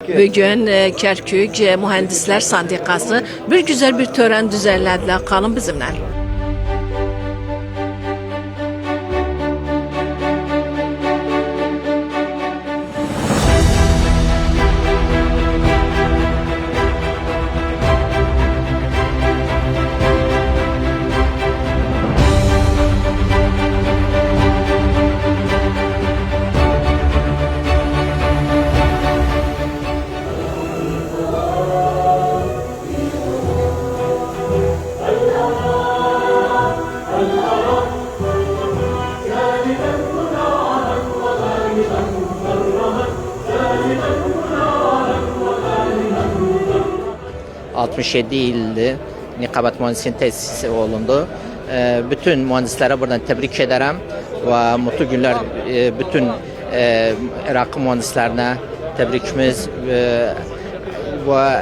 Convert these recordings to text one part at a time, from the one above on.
Bugün Kərkük Mühəndislər Sendikası bir güzel bir tören düzenlediler. Kalın bizimle. ...67 ildir Niqabat Mühendisliğinin tesisi olundu. Bütün mühendislere buradan tebrik ederim ve mutlu günler bütün Irak mühendislerine tebrikimiz ve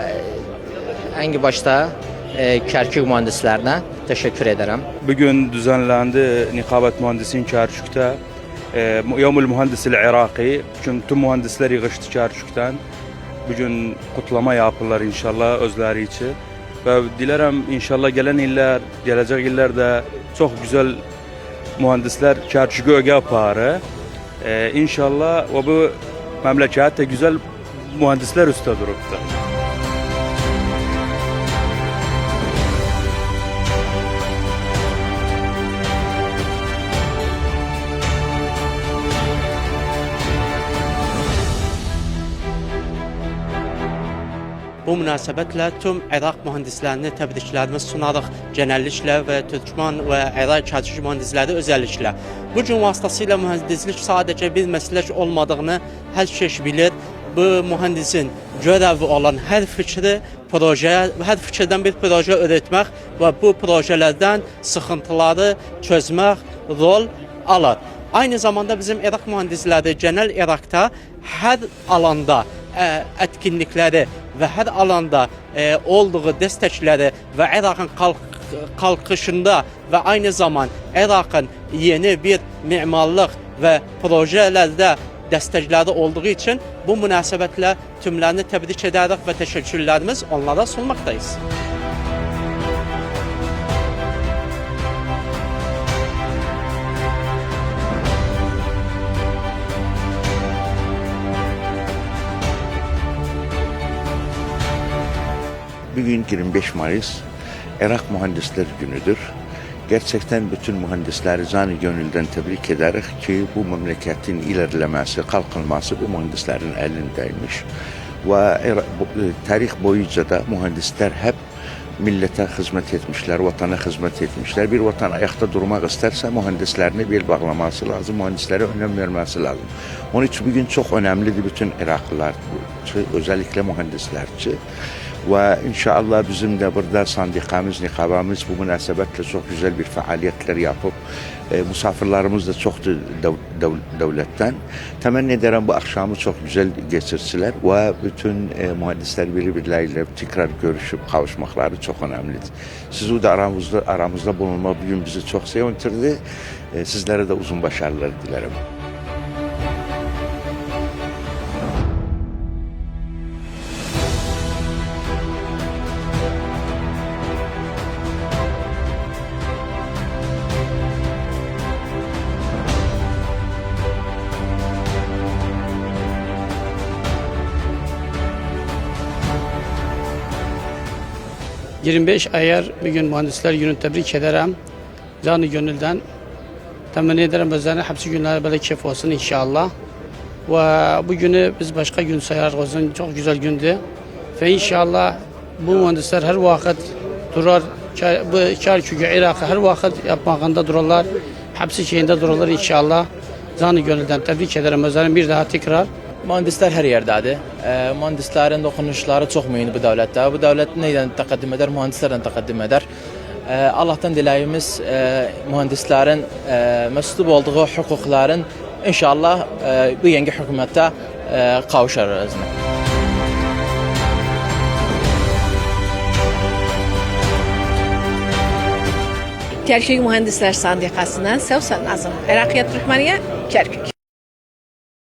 en başta Kərkük mühendislerine teşekkür ederim. Bugün düzenlendi Niqabat Mühendisliğin Kərkük'te Yevmul Mühendisil Iraki. Çünkü tüm mühendisler yığıştı Kərkük'ten. Bugün kutlama yapırlar inşallah özleri için. Ve dilerim inşallah gelen iller, gelecek illerde çok güzel mühendisler Kərkük'ü öge yaparı. İnşallah ve bu memlekette güzel mühendisler üstte duruptu. Bu münasebetle tüm Irak mühendislerine tebriklerimizi sunarıq genellikle ve Türkmen ve Irak Kərkük mühendisleri özellikle. Bugün vasıtasıyla mühendislik sadece bir meslek olmadığını herkes bilir. Bu mühendisin görevi olan her fikri projeye, her fikirden bir proje üretmek ve bu projelerden sıkıntıları çözmek rol alır. Aynı zamanda bizim Irak mühendisleri genel Irak'ta her alanda etkinlikleri ve her alanda olduğu destekleri ve Irak'ın kalkışında ve aynı zaman Irak'ın yeni bir mimarlık ve projelerde destekleri olduğu için bu münasebetle tümlerini tebrik ederiz ve teşekkürlerimiz onlara sunmaktayız. Bugün 25 Mayıs Irak Mühendisler Günüdür. Gerçekten bütün mühendisleri canı gönülden tebrik ederiz ki bu memleketin ilerlemesi, kalkınması bu mühendislerin elindeymiş. Ve tarih boyunca da mühendisler hep millete hizmet etmişler, vatana hizmet etmişler. Bir vatan ayakta durmak isterse mühendislerine bel bağlaması lazım, mühendislere önem vermesi lazım. Onun için bugün çok önemlidir bütün Iraklılar, özellikle mühendisler için. Ve inşallah bizim de burada sandikamız, nikabamız bu münasebetle çok güzel bir faaliyetler yapıp misafirlerimiz de çok devletten. Temenni ederim bu akşamı çok güzel geçirsiler ve bütün mühendisler birbirleriyle tekrar görüşüp kavuşmakları çok önemlidir. Siz de aramızda bulunma bugün bizi çok sevindirdi. Sizlere de uzun başarılar dilerim. ...25 ayar bugün mühendisler günü tebrik ederim. Canı gönülden temenni ederim özlerine hepsi günler böyle keyif olsun inşallah. Ve bugünü biz başka gün sayarız. O zaman çok güzel gündü. Ve inşallah bu mühendisler her vakit durar. Bu Kərkük'ü, Irak'ı her vakit yapmakında dururlar. Hepsi şeyinde dururlar inşallah. Canı gönülden tebrik ederim özlerine bir daha tekrar. Mühendisler her yerdedir. Mühendislerin dokunuşları çok mühim bu devlette. Bu devlet neyden takdim eder? Mühendislerden takdim eder. Allah'tan diləyimiz mühendislerin məslub olduğu hüquqların inşallah bu yeni hükümette kavuşarız. Kərkük Mühəndislər Sendikasından Sevsan Nazım. Iraqiyyət Türkmeniye, Kərkük.